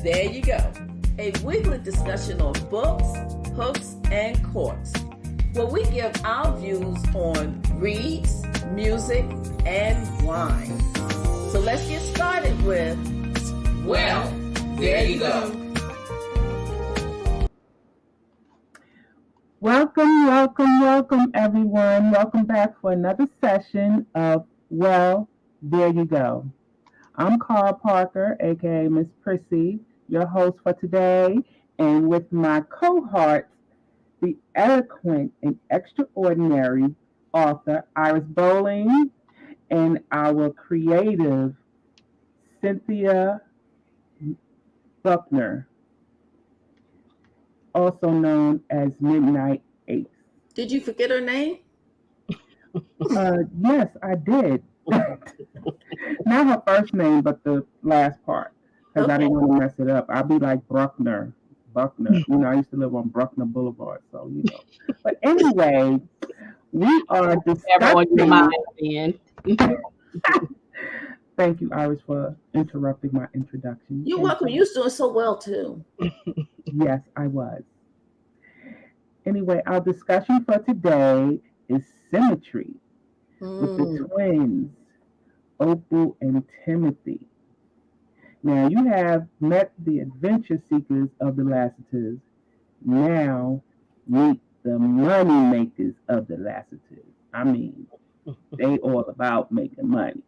there you go. A weekly discussion on books, hooks, and corks, where we give our views on reads, music, and wine. So let's get started with, well, there you go. Welcome, everyone. Welcome back for another session of Well, There You Go. I'm Cara Parker, aka MsPrissy, your host for today, and with my cohort, the eloquent and extraordinary author Iris Bolling, and our creative Cynthia Buckner, also known as MidnightAce. Did you forget her name? Yes, I did. Not her first name, but the last part, because I didn't want to mess it up. I'd be like Buckner. You know, I used to live on Buckner Boulevard, so you know. But anyway, we are discussing. Thank you, Iris, for interrupting my introduction. You're welcome. You was doing so well too. Yes, I was. Anyway, our discussion for today is Symmetry with the twins, Opal and Timothy. Now, you have met the adventure seekers of the Lassiters. Now, meet the money makers of the Lassiters. I mean, they all about making money,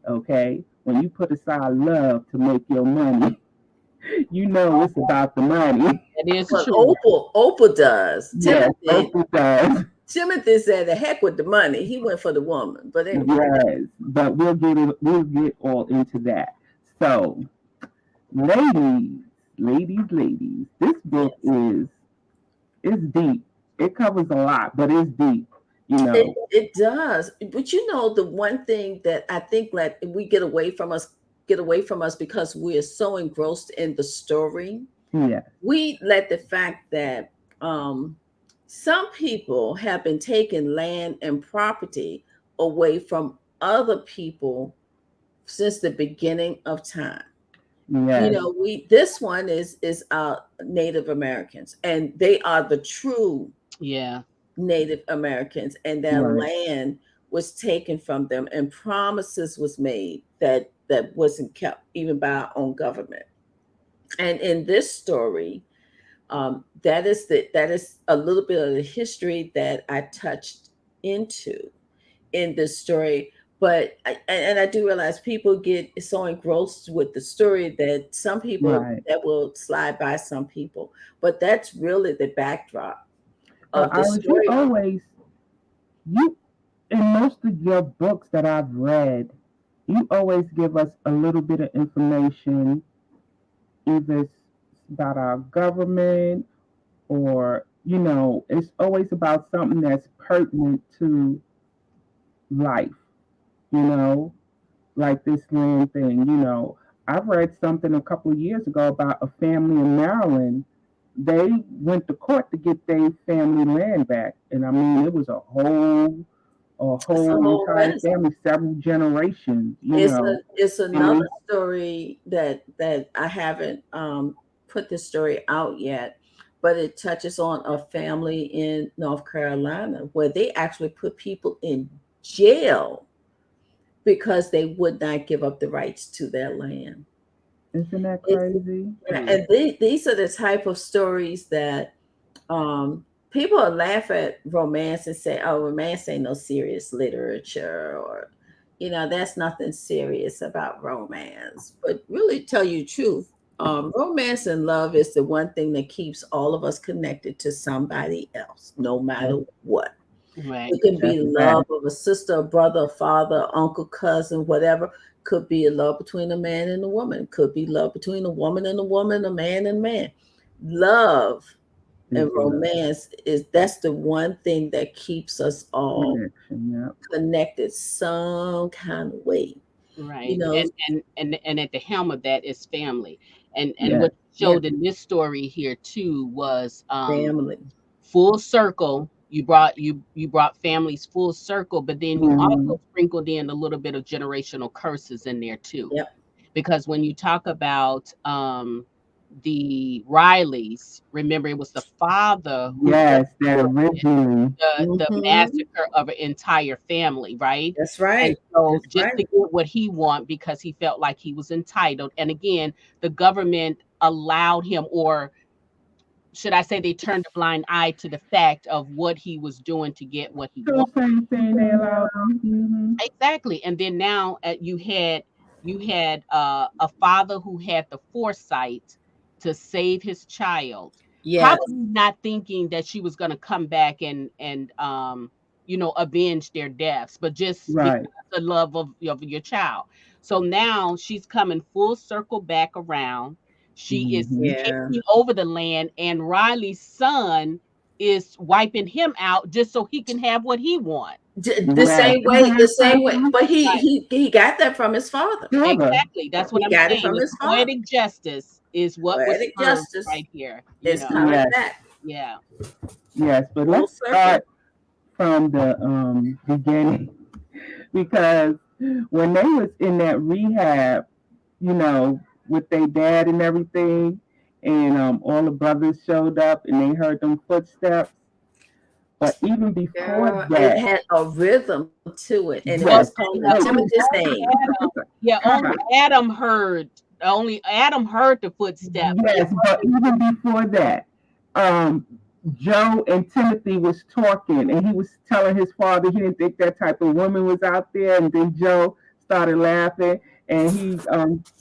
okay? When you put aside love to make your money, you know it's about the money. It is true. Opal does. Yes, Opal does. Timothy said, "The heck with the money." He went for the woman, but anyway. Yes, but we'll get all into that. So, ladies, this book is deep. It covers a lot, but it's deep. You know, it does. But you know, the one thing that I think that we get away from us because we are so engrossed in the story. Yeah, we let the fact that some people have been taking land and property away from other people since the beginning of time. Yes. You know, this one is Native Americans, and they are the true Native Americans, and their land was taken from them, and promises was made that wasn't kept even by our own government. And in this story, that is a little bit of the history that I touched into in this story. But I do realize people get so engrossed with the story that some people that will slide by some people. But that's really the backdrop of the story. You in most of your books that I've read, you always give us a little bit of information, either it's about our government or, you know, it's always about something that's pertinent to life, you know, like this land thing. You know, I've read something a couple of years ago about a family in Maryland. They went to court to get their family land back. And I mean, it was a whole entire family, several generations. It's another story that I haven't put the story out yet, but it touches on a family in North Carolina where they actually put people in jail because they would not give up the rights to their land. Isn't that crazy? And these are the type of stories that people will laugh at romance and say, "Oh, romance ain't no serious literature," or, you know, that's nothing serious about romance. But really, tell you the truth, romance and love is the one thing that keeps all of us connected to somebody else, no matter what. Right. It can be love of a sister, a brother, a father, uncle, cousin, whatever. Could be a love between a man and a woman. Could be love between a woman and a woman, a man and a man. Love and romance that's the one thing that keeps us all connected some kind of way. Right. You know, and at the helm of that is family. And what showed in this story here too was family. Full circle. You brought families full circle, but then you also sprinkled in a little bit of generational curses in there too. Yep. Because when you talk about the Rileys. Remember, it was the father who Yes, that originally. the massacre of an entire family, right? That's And right. so That's just right. to get what he want because he felt like he was entitled. And again, the government allowed him, or should I say they turned a blind eye to the fact of what he was doing to get what he So wanted. same thing they allowed them. Exactly. And then now you had a father who had the foresight to save his child, Yes. probably not thinking that she was going to come back and avenge their deaths, but just because Right. the love of your child. So now she's coming full circle back around. She is Mm-hmm. Yeah. taking over the land, and Riley's son is wiping him out just so he can have what he wants. The Yes. same way, the same way. But he got that from his father. Brother. Exactly. That's what He I'm got it saying. from The his father. poetic justice is what was Poetic served justice right here, is coming Yes. back Yeah. Yes. But full let's circle. start from the beginning because when they was in that rehab, with their dad and everything, and all the brothers showed up and they heard them footsteps. But even before Girl, it that, had a rhythm to it, and it was Well, yes, calling yeah, wait, only Timothy's name. Adam, yeah, only Adam heard the footsteps. It yes, but wasn't even before that, um, Joe and Timothy was talking, and he was telling his father he didn't think that type of woman was out there, and then Joe started laughing, and he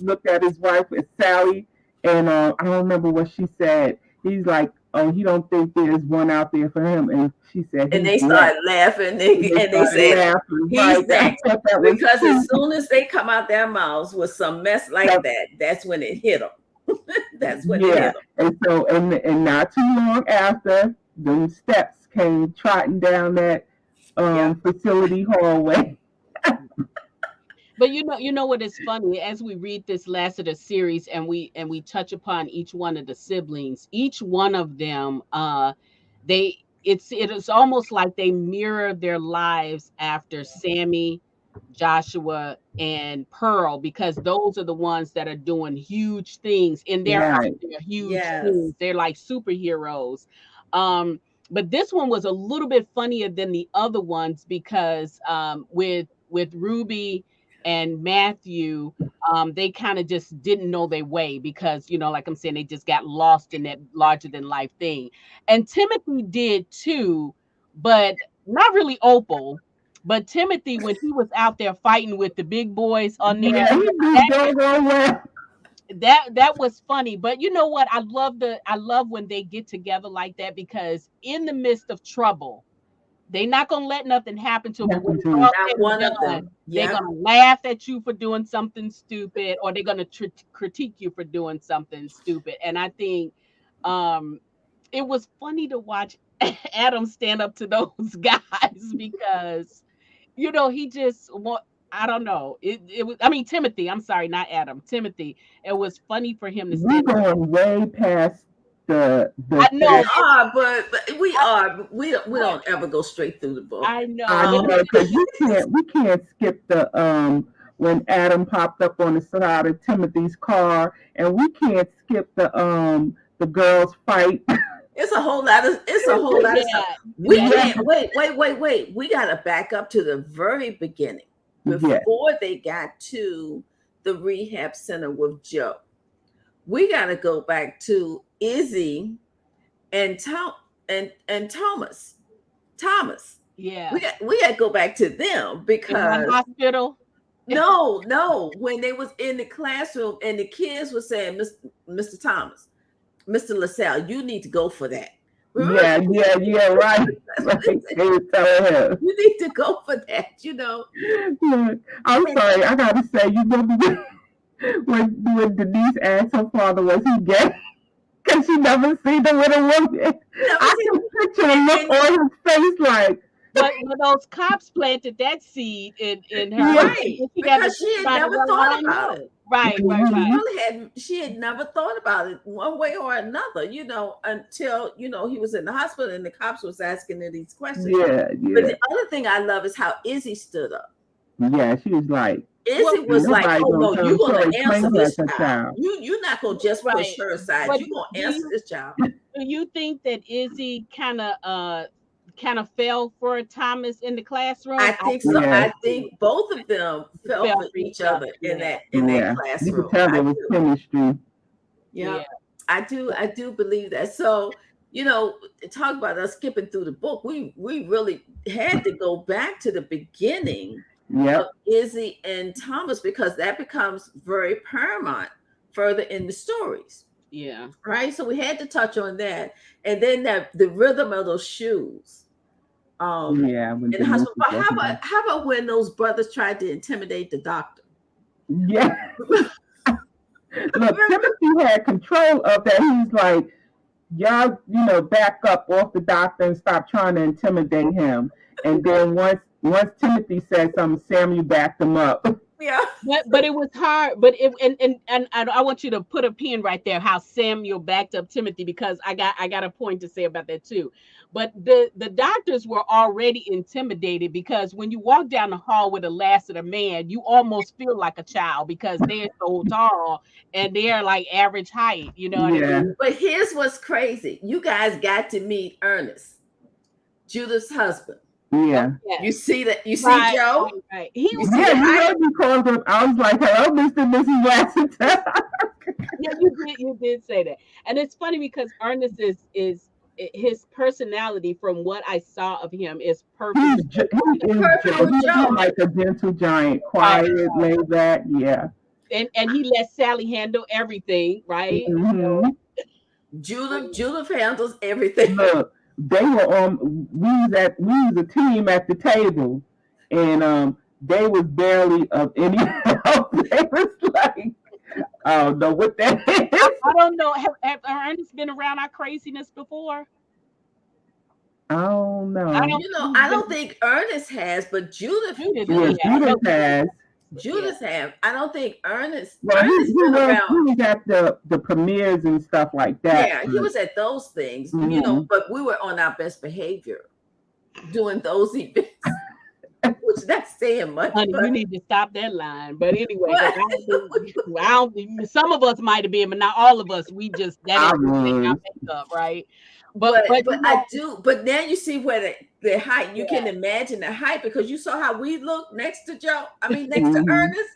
looked at his wife, Sally, and I don't remember what she said. He's like, "Oh, he don't think there's one out there for him," and she said, And "He's they next." started laughing, And they and they started said, laughing. "He's Right? I next." thought that was Because as cute. soon as they come out their mouths with some mess like So, that, that's when it hit them. That's when it yeah, hit them. and so and not too long after, them steps came trotting down that Yep. facility hallway. But you know what is funny as we read this last of the series and we touch upon each one of the siblings, each one of them, it is almost like they mirror their lives after Sammy, Joshua, and Pearl, because those are the ones that are doing huge things in their eyes. Right. They're huge Yes. things. They're like superheroes. Um, but this one was a little bit funnier than the other ones because with Ruby and Matthew, they kind of just didn't know their way because, like I'm saying, they just got lost in that larger than life thing. And Timothy did too, but not really Opal. But Timothy, when he was out there fighting with the big boys on there, Yeah, he did doggone well. that was funny. But you know what? I love when they get together like that because in the midst of trouble, they're not gonna let nothing happen to them. But when Happened it's to all Not said and one of done, them. they're Yep. gonna laugh at you for doing something stupid, or they're gonna critique you for doing something stupid. And I think um, it was funny to watch Adam stand up to those guys because he just I don't know. It was, I mean, Timothy. I'm sorry, not Adam. Timothy. It was funny for him to We stand up. going way past the I We know, fact. are, but we I, are. We but don't ever go straight through the book. I know, I but know because we can't skip the when Adam popped up on the side of Timothy's car, and we can't skip the girls fight. It's a whole lot of. It's a whole lot of stuff. yeah, We that Yes, can't wait. We got to back up to the very beginning yes, before they got to the rehab center with Joe. We got to go back to Izzy and Tom and Thomas. Thomas. yeah. We got to go back to them In one because hospital. no, when they was in the classroom and the kids were saying, Mr. Thomas, Mr. LaSalle, you need to go for that. Remember, yeah, right, right. They were telling him. you need to go for that. Look, I'm sorry, I gotta say, you remember when Denise asked her father was he gay? Because she never seen him with a woman. Never I seen can picture the look and on his face like, But those cops planted that seed in her, yeah. and right, then she got to because she think had about it. never Well, I thought don't about it. know. Right, right, right. She had never thought about it one way or another, until he was in the hospital and the cops was asking her these questions. Yeah, But yeah. the other thing I love is how Izzy stood up. Yeah, she was like, Izzy was like, nobody "Oh gonna no, come you're gonna Troy answer claim her this as a child. child. You're not gonna just push Right. her aside. But You're gonna do answer you this child." do you think that Izzy kind of fell for Thomas in the classroom? I I think think so. Yeah, I think both of them they fell fell for for each each other. other in Yeah. that yeah. You could classroom. tell I there was do. chemistry. Yeah, Yeah. I do believe that. So, you know, talk about us skipping through the book. We really had to go back to the beginning of Yep. Izzy and Thomas because that becomes very paramount further in the stories, Yeah. right? So we had to touch on that, and then that the rhythm of those shoes. Yeah, when In the Denise hospital. was But walking by. how about when those brothers tried to intimidate the doctor? Yeah. Look, Timothy had control of that. He's like, y'all, back up off the doctor and stop trying to intimidate him. And then once Timothy said something, Samuel backed him up. Yeah. But it was hard. But it and I want you to put a pin right there. How Samuel backed up Timothy because I got a point to say about that too. But the doctors were already intimidated because when you walk down the hall with a lassiter man, you almost feel like a child because they're so tall and they're like average height. You know what I Yeah, mean? But here's what's crazy. You guys got to meet Ernest, Judith's husband. Oh, yeah. yes. You see that? You see Right, Joe? right. He You was see Yeah, the you height? heard me call him. I was like, hello, Mr. and Mrs. Lassiter. yeah, you did say that. And it's funny because Ernest is his personality from what I saw of him is perfect. He is Perfect Joe. for He is Joe. like a gentle giant, Right. quiet, laid back. Yeah. And he lets Sally handle everything, right? Hmm. Judith handles everything. Look, they were on. We was a team at the table, and they was barely of any help. They was like, I don't know what that is. I don't know. Have Ernest been around our craziness before? I don't I know. don't You think know, he's I been don't think Ernest has, but Judith Judith. Yeah, Judith Yeah, I has. know Judith has. yeah. Judith have. I don't think Well, Ernest been he around. was at the premieres and stuff like that. Yeah, he was at those things, Mhm. but we were on our best behavior doing those events, which that's saying much, Honey, but you need to stop that line. But anyway, because but, I don't think some of us might have been, but not all of us. We just that I ain't our was. makeup, right? but But but I do. But now you see where the height. You yeah, can imagine the height because you saw how we look next to Joe. I mean, next to Hmm. Ernest.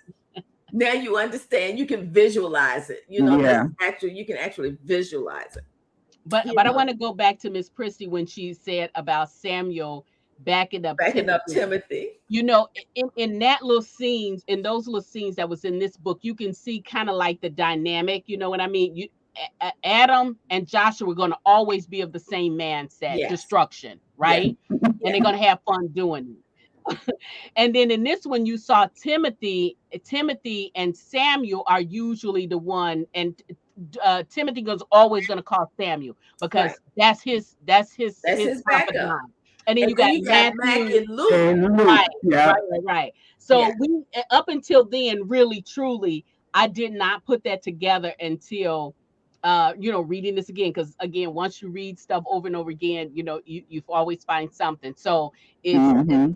Now you understand. You can visualize it. That's Yeah. actually you can actually visualize it. but You I know, want to go back to MsPrissy when she said about Samuel backing up backing up Timothy. Timothy. You know, in that little scenes, in those little scenes that was in this book, you can see kind of like the dynamic. You know what I mean? Adam and Joshua are going to always be of the same mindset, Yes. destruction, Yes. right? And they're Yes. going to have fun doing it. And then in this one, you saw Timothy and Samuel are usually the one, and Timothy was always going to call Samuel Right. because that's That's his his Papa backup. John. And then And you then got you got Mac Matthew. and Luke. And Luke. Right, Yeah. right. Yeah. So we up until then, really truly, I did not put that together until reading this again. Because again, once you read stuff over and over again, you always find something. So it's Hmm.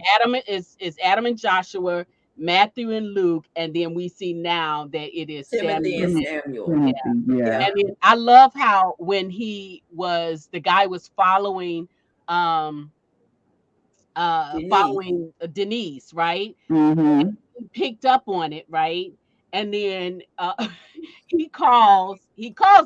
Adam and Joshua, Matthew and Luke, and then we see now that it is Timothy Samuel. and Timothy. Samuel. Yeah. Yeah. And then I love how when the guy was following um Denise. following Denise, right? Hmm. He picked up on it, right? And then he calls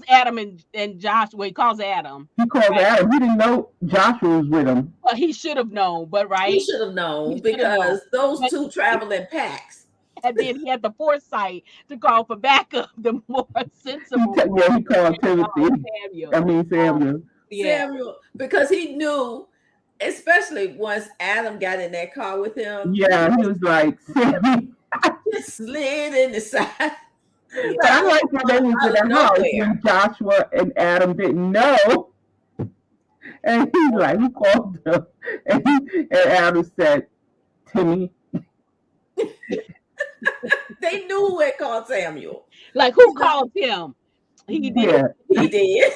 Adam and Josh. Well, he calls Adam, He called right? Adam. He didn't know Joshua was with him. Well, he should have known, but He right, should have known he should have known. because those But two travel in packs. and then he had the foresight to call for backup, the more sensible one, He called Timothy. Samuel. I mean Uh, Samuel. yeah, Samuel, because he knew, especially once Adam got in that car with him, Yeah, he was like, Sammy. just slid in the side. yeah. But I like when they was in Out of the house nowhere. when Joshua and Adam didn't know. And he's like, he called him. And Adam said, Timmy. They knew who had called Samuel. Like who called him? He did. Yeah. He did.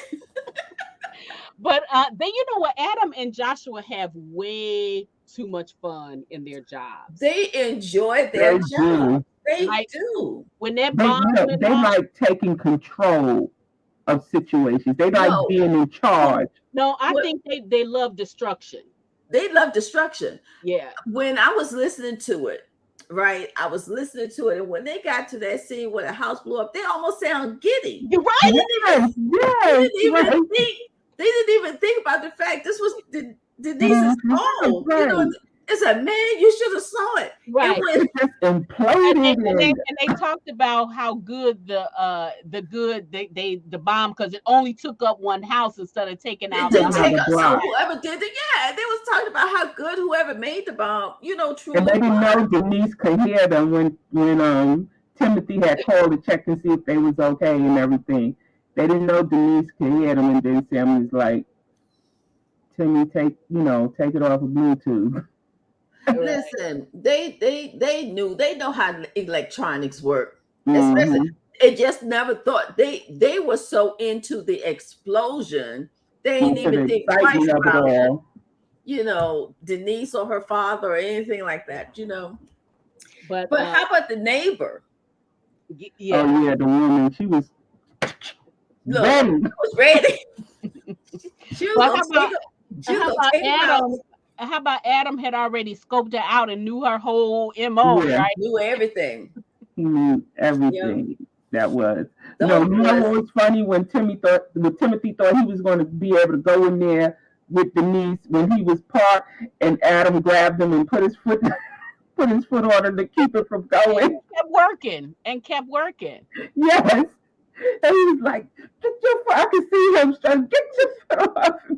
But then you know what? Adam and Joshua have way too much fun in their jobs. They enjoy their They job. do. They Like do. when that They bomb look, went they off. like taking control of situations. They like No, being in charge. No, I what think they love destruction. they love destruction. Yeah. When I was listening to it, right? I was listening to it, and when they got to that scene where the house blew up, they almost sound giddy. You're They right. didn't even Yes, they yes, didn't even right. think they didn't even think about the fact this was Denise's Mhm. home. You know, Right. it's a man. You should have saw it. It Right. was It just and they imploded and they and and they talked about how good the bomb, because it only took up one house instead of taking it out the didn't house. take another us. So block. whoever did it, yeah, they was talking about how good whoever made the bomb, And they truly didn't was. know Denise could hear them when Timothy had called to check and see if they was okay and everything. They didn't know Denise could hear them, and then Sam was like, "Timmy, take it off of Bluetooth." Right. Listen, they knew they know how electronics work. Especially, Hmm. it just never thought they were so into the explosion they didn't Into even the think twice excitement of it about all. Denise or her father or anything like that. But But how about the neighbor? yeah. Oh yeah, the woman, she was Look, ready. she was ready. She was But gonna take him. She was how gonna about take him out. Adam? How about Adam had already scoped her out and knew her whole MO, Yeah, right? Knew everything. he knew Yep. everything that was. No, Those you know boys. what was funny when Timothy thought he was going to be able to go in there with Denise when he was parked, and Adam grabbed him and put his foot put his foot on him to keep it from And going. kept working and kept working. Yes, and he was like, "Get your foot!" I could see him trying, "Get your foot off me."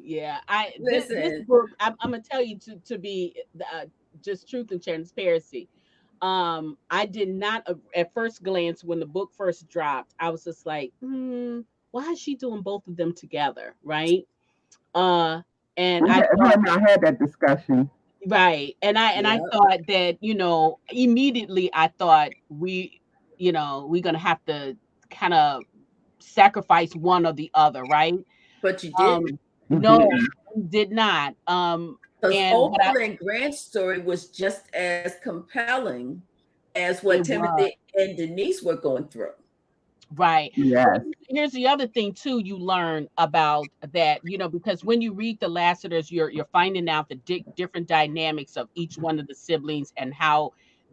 Yeah, this Listen, book, I'm gonna tell you to be just truth and transparency. I did not at first glance when the book first dropped, I was just like, why is she doing both of them together, right? Uh, and I Her thought, and I had that discussion. right, and I yep. thought that immediately I thought we're gonna have to kind of sacrifice one or the other, right? But you didn't. Um, He no, didn't. we did not. Because And but I Opal and Grant's story was just as compelling as what it was Timothy and Denise were going through. right. But Yes. here's the other thing too you learn about that, because when you read the Lasseters, you're finding out the different dynamics of each one of the siblings and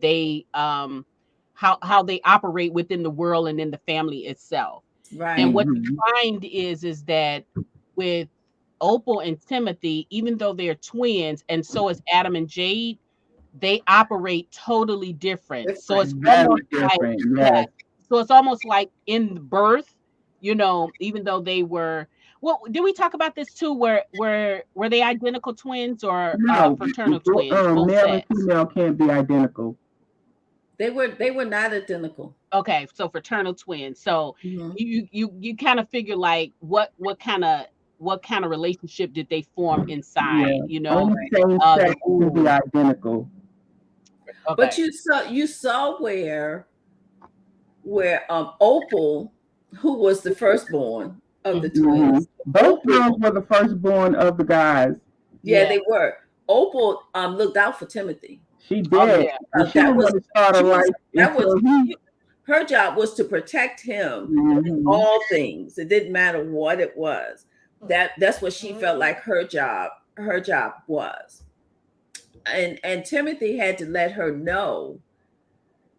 they um how they operate within the world and in the family itself. And Right. what you Hmm. find is that with Opal and Timothy, even though they're twins, and so is Adam and Jade, they operate totally different. So it's Different. almost Very like, different. yeah. Yes. So it's almost like in the birth, even though they were, well, did we talk about this too? Were they identical twins or No, fraternal twins, both male and sets? female can't be identical. They were not identical. Okay, so fraternal twins. So Mhm. you kind of figure like what kind of relationship did they form inside, Yeah. Only same the sex can be womb. identical. But Okay. you saw where Opal, who was the firstborn of the Mhm. Hmm. twins, Both Opal, girls were the firstborn of the guys. yeah, Yeah. they were. Opal looked out for Timothy. She Oh did, yeah. and she That didn't was want to start a she was life that was until he. her job was to protect him in Hmm. all things. It didn't matter what it was. That's what she felt like her job was. And Timothy had to let her know.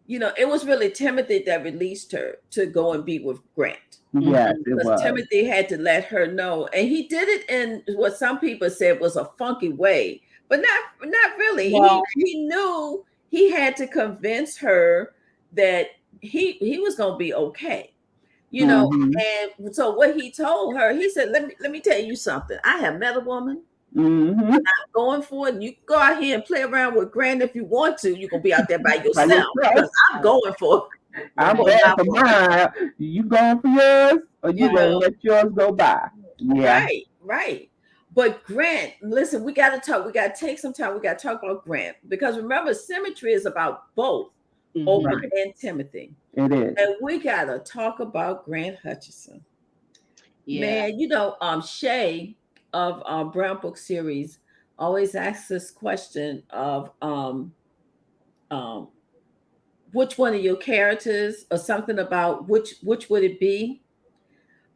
It was really Timothy that released her to go and be with Grant. Yes, Hmm. it Because was. Timothy had to let her know. And he did it in what some people said was a funky way, but not really. He Well, he knew he had to convince her that he was gonna be okay. You know, Hmm. and so what he told her, he said, let me tell you something. I have met a woman Hmm. going for it, and you can go out here and play around with Grant if you want to. You're gonna be out there by By yourself because yourself. I'm going for I'm right, bad my for woman. mine. You going for yours, or you You right. gonna know, let yours go by? Yeah. right. But Grant, listen, we gotta talk, we gotta take some time, we gotta talk about Grant. Because remember, Symmetry is about both Opal Hmm. Right. and Timothy. It is. And we gotta talk about Grant Hutchinson. Yeah. Man, Shay of Brown Book series, always ask this question of um, which one of your characters or something about which would it be?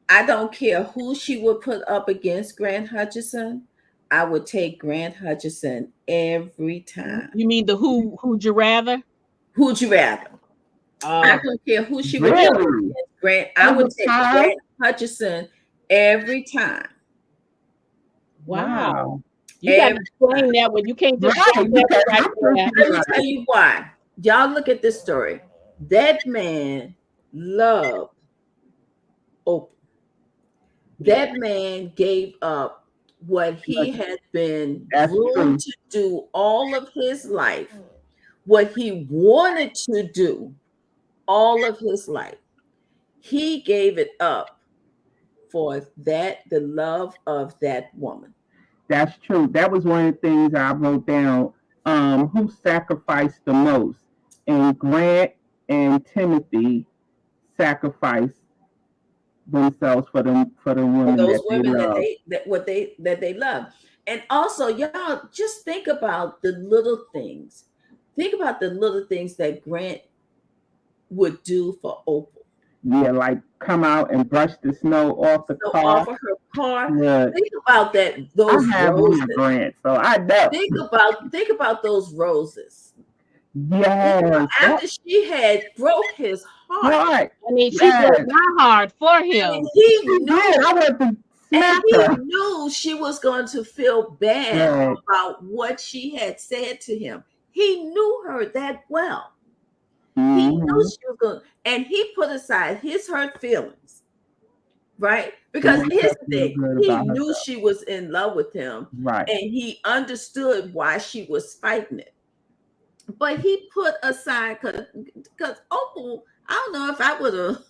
I don't care who she would put up against Grant Hutchinson. I would take Grant Hutchinson every time. You mean the who'd you rather? Who'd you rather? I Uh, don't care who she would put up Really? against Grant. I would Every take time? Grant Hutchinson every time. wow. Wow. You got to Every time. explain that one. You can't just Right, drop that because right I'm there. thinking Let me like, tell you why. Y'all look at this story. That man loved Oprah. Yeah. That man gave up what he had been that's groomed true. to do all of his life, what he wanted to do all of his life. He gave it up for the love of that woman. That's true. That was one of the things I wrote down. Who sacrificed the most? And Grant and Timothy sacrificed themselves for the For women those that they women love. that they love. And also, y'all just think about the little things. Think about the little things that Grant would do for Opal. Yeah, like come out and brush the snow off the So car. offer her car. Look, Think about that. I Those have my roses. Grant, so I know. Think about those roses. Think about Yes, that after she had broke his heart. part. I mean, she broke Yes, my heart for And him. he she did. knew, I want to and smack he her. knew she was going to feel bad Yes. about what she had said to him. He knew her that well. He knew Mm-hmm. she was going, and he put aside his hurt feelings, right? To Because make here's her the feel thing: good he about knew herself. she was in love with him, Right. and he understood why she was fighting it. But he put aside because Opal, I don't know if I would have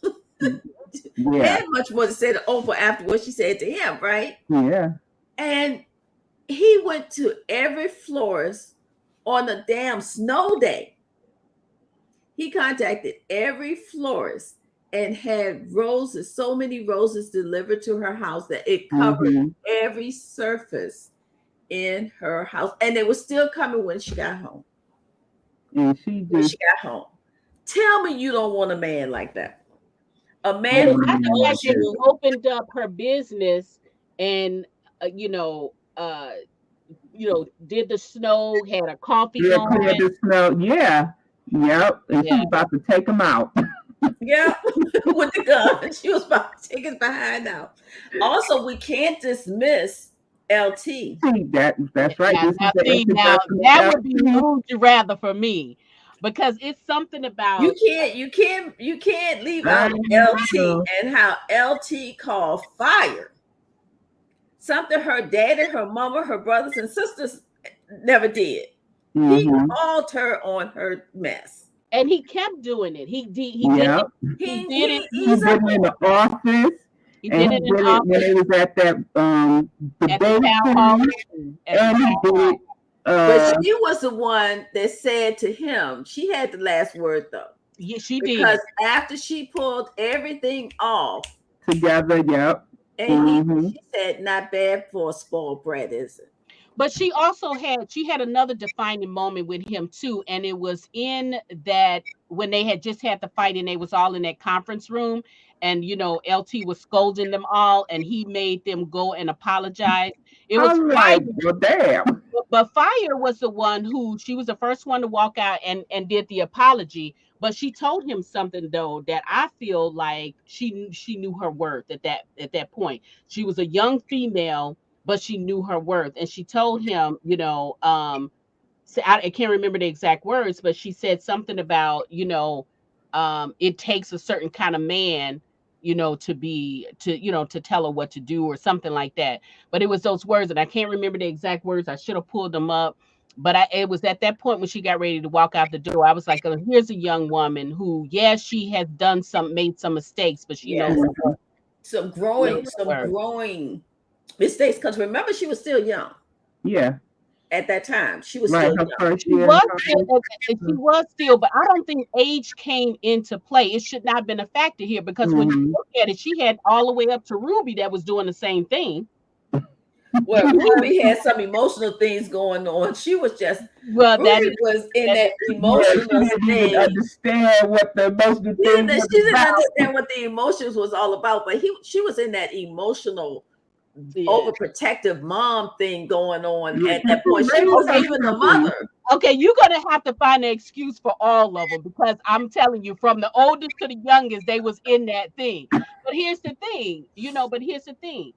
Yeah. had much more to say to Opal after what she said to him, right? Yeah. And he went to every florist on a damn snow day. He contacted every florist and had roses, so many roses delivered to her house that it covered Mm-hmm. every surface in her house. And they were still coming when she got home. And she When just she got home. Tell me you don't want a man like that. A I man And who want a not the man knows like fact that that. she you. opened up her business and did the snow, had a coffee Yeah, going. clear the snow. Yeah. Yep. And she Yeah. was about to take him out. Yeah, with the gun. She was about to take his behind out. Also, we can't dismiss LT. See, that's right. Now, This is now, the see, now introduction that of would be LT. who'd you rather for me, because it's something about You can't leave I out LT know. and how LT called fire. Something her daddy, her mama, her brothers and sisters never did. He Mm-hmm. called her on her mess. and he kept doing it. He did it. Yep. He He did it. He he's a did it in the office, He and did he it in did it when office, it was at that at the debate town hall thing, meeting, at the and he town did hall. it. but she was the one that said to him, she had the last word though. Yeah, she Because did. after she pulled everything off, Together. Yep. and Mm-hmm. she said, "Not bad for a spoiled brat, is it?" But she had another defining moment with him too, and it was in that when they had just had the fight and they was all in that conference room, and LT was scolding them all, and he made them go and apologize. It was I'm Fire, like, well, damn. but Fire was the one who she was the first one to walk out and did the apology. But she told him something though that I feel like she knew her worth at that point. She was a young female, but she knew her worth, and she told him, so I can't remember the exact words, but she said something about, it takes a certain kind of man, to tell her what to do or something like that. But it was those words, and I can't remember the exact words. I should have pulled them up. But it was at that point when she got ready to walk out the door. I was like, oh, here's a young woman who, yes, she has made some mistakes, but she knows Yes, her worth. some growing mistakes. Because remember, she was still young Yeah. at that time. She was Right. still Her young. first She year in was still, college. she was still, but I don't think age came into play. It should not have been a factor here because when you Mm-hmm. look at it, she had all the way up to Ruby that was doing the same thing. Well, Ruby had some emotional things going on. She was just Well, Ruby was in that Yeah, she emotional didn't even state. understand what the emotional thing was She didn't about. understand what the emotions was all about, but she was in that emotional, yeah. overprotective mom thing going on Yeah, at that point. She raised wasn't her even the properly. mother. Okay, you're gonna have to find an excuse for all of them because I'm telling you, from the oldest to the youngest, they was in that thing. But here's the thing, But here's the thing,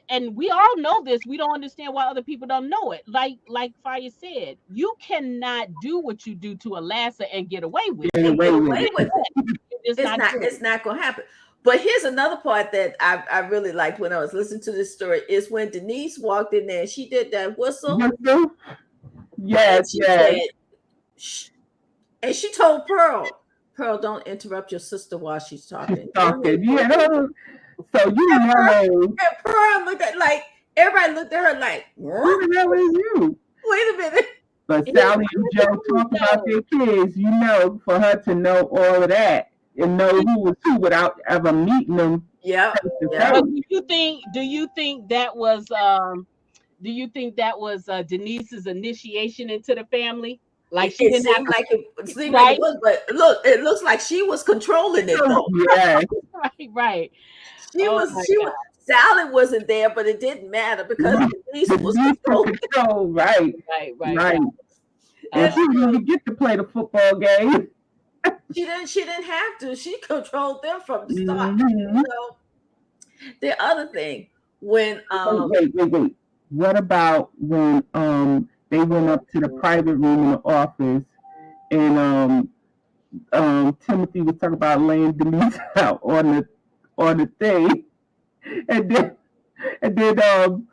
and we all know this. We don't understand why other people don't know it. Like Fire said, you cannot do what you do to Alassa and get away with Get it. And get away with away it. with it. It's not true. It's not gonna happen. But here's another part that I really liked when I was listening to this story is when Denise walked in there and she did that whistle Whistle? and Yes, she yes. said, shh, and she told Pearl, don't interrupt your sister while she's talking. She's Go ahead, talking. go Yeah. ahead. So you know, And Pearl looked at like everybody looked at her like, who the hell is you? wait a minute. But Sally and Joe talk about their kids, you know, for her to know all of that and know who was who without ever meeting them Yeah, face to yeah. But face. do you think that was Denise's initiation into the family? Like It, she it didn't have seemed like it seemed like it right, was, but look, it looks like she was controlling it though. Yes. right. She Oh was my she God. was Sally wasn't there, but it didn't matter because Denise The was need for controlling. control, right. Right. And And she didn't even get to play the football game. she didn't have to. She controlled them from the start. Mm-hmm. So the other thing, when Wait. What about when they went up to the private room in the office and Timothy was talking about laying Denise out on the thing, and then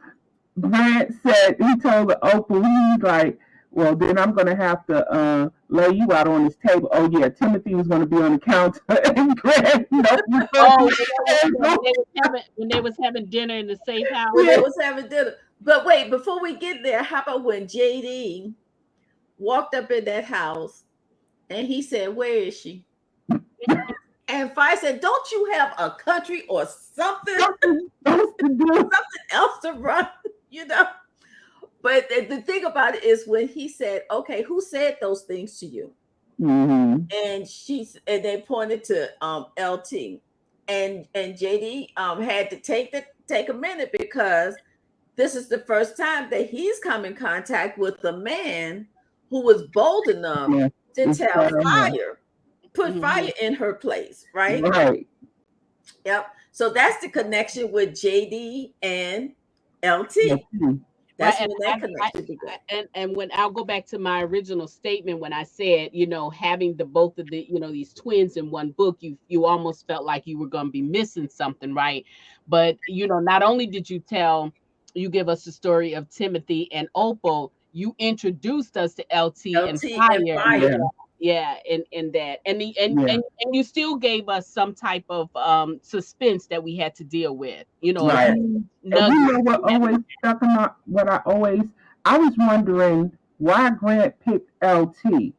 Grant said he told Opal he's like, well then I'm gonna have to lay you out on this table. Oh yeah, Timothy was gonna be on the counter, and Grant nope, was gonna Oh, be on the table. when they was having dinner in the safe house. when they Yeah. was having dinner. But wait, before we get there, how about when JD walked up in that house and he said, "Where is she?" And Fi said, "Don't you have a country or something, Something else to do. something else to run?" You know. But the thing about it is when he said, "Okay, who said those things to you?" Mm-hmm. And they pointed to LT, and JD had to take a minute because this is the first time that he's come in contact with a man who was bold enough Yeah. to It's tell better. put Mhm. fire in her place, right? Right. Yep. So that's the connection with JD and LT. Mhm. Right, That's when that connection began. and when I'll go back to my original statement when I said, having the both of the, these twins in one book, you almost felt like you were going to be missing something, right? But not only did you give us the story of Timothy and Opal, you introduced us to LT and LT and Fire. fire. Yeah. Yeah, in that, Yeah. and you still gave us some type of suspense that we had to deal with. A Right. huge And nugget. you know what always stuck in my what I was wondering why Grant picked LT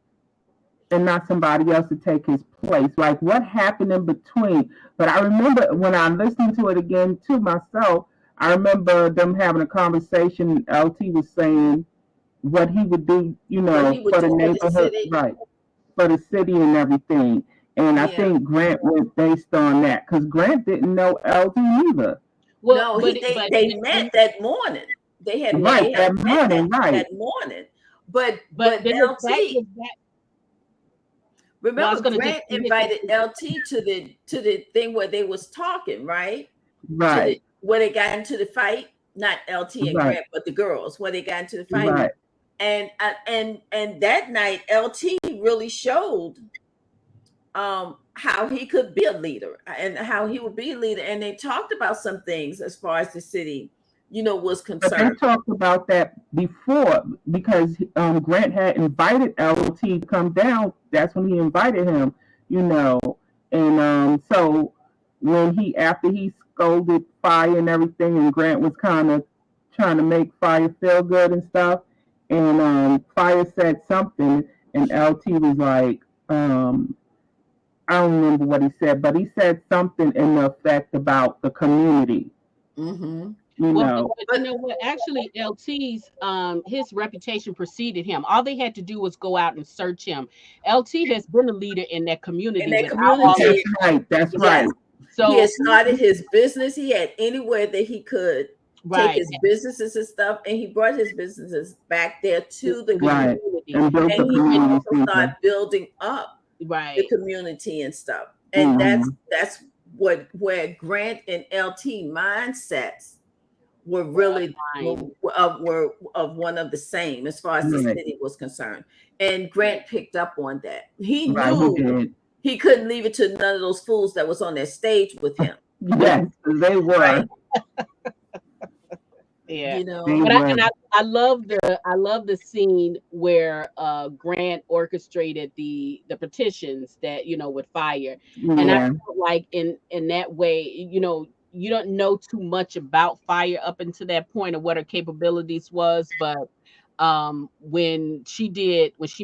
and not somebody else to take his place. Like what happened in between? But I remember when I listened to it again to myself, I remember them having a conversation. LT was saying what he would do, What he would for the do for the neighborhood, city. right, for the city and everything. And I Yeah. think Grant went based on that because Grant didn't know LT either. Well, No, they met and that morning. Right, They had that met morning, right. that morning. But then LT, well, I remember was gonna just Grant invited LT to the thing where they was talking, right? To the Right, where they got into the fight, not LT and right, Grant, but the girls where they got into the fight. right. And that night LT really showed how he could be a leader and how he would be a leader, and they talked about some things as far as the city was But they concerned. talked about that before because Grant had invited LT to come down. That's when he invited him, you know. And so when after he scolded Fire and everything, and Grant was kind of trying to make Fire feel good and stuff, and Fire said something, and LT was like, I don't remember what he said, but he said something in the effect about the community. Mm-hmm. Well, know. but you know what? Actually, LT's his reputation preceded him. All they had to do was go out and search him. LT has been a leader in that In community that without all of community, That's right. That's yes, right. he had so started his business. He had anywhere that he could take right his businesses and stuff, and he brought his businesses back there to, to the to the Right. community. community. And built And a he And community also started center. building up the right, community and stuff. And Hmm. that's what where Grant and LT mindsets were we're really aligned. were of one of the same as far as the Right. city was concerned. And Grant picked up on that. He Right. He knew did. he couldn't leave it to none of those fools that was on that stage with him, Yes, they were. right? Yeah. You They know, But were. I love the scene where Grant orchestrated the petitions that with fire, and I Yeah. felt like in that way, you don't know too much about fire up until that point of what her capabilities was, but when she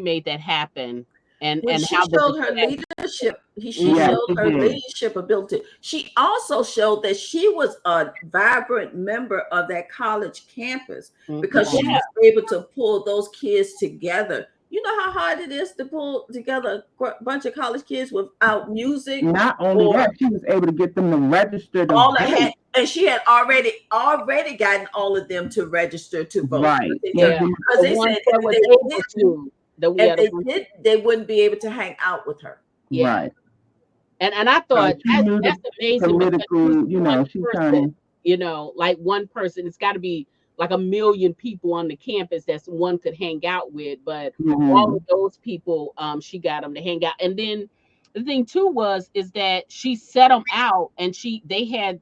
made that happen when and she how the showed her success. leadership, she Mhm. Yes, showed he her did. leadership ability. She also showed that she was a vibrant member of that college campus because she Yeah, was able to pull those kids together. You know how hard it is to pull together a bunch of college kids without music Not only or that, she was able to get them to register to all that vote. had, and she had already gotten all of them to register to vote Right. yeah. Even because The they ones said that if was they able didn't, to, the ones, they wouldn't be able to hang out with her. yeah. right. And I So thought she knew that's the amazing because she's political, one she person, turned. like one person. It's got to be like a million people on the campus that's one could hang out with, but all Mhm. of those people, she got them to hang out. And then the thing too is that she set them out, and they had,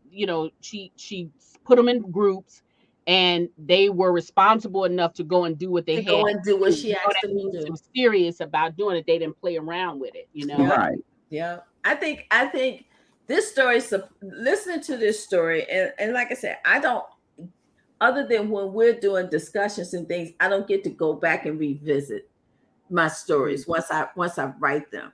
she put them in groups, and they were responsible enough to go and do what they To had go to and do what do. she asked That them to means they do. were serious about doing it. They didn't play around with it. Yeah, Right. yeah. I think this story. Listening to this story, and like I said, I don't. Other than when we're doing discussions and things, I don't get to go back and revisit my stories once I write them.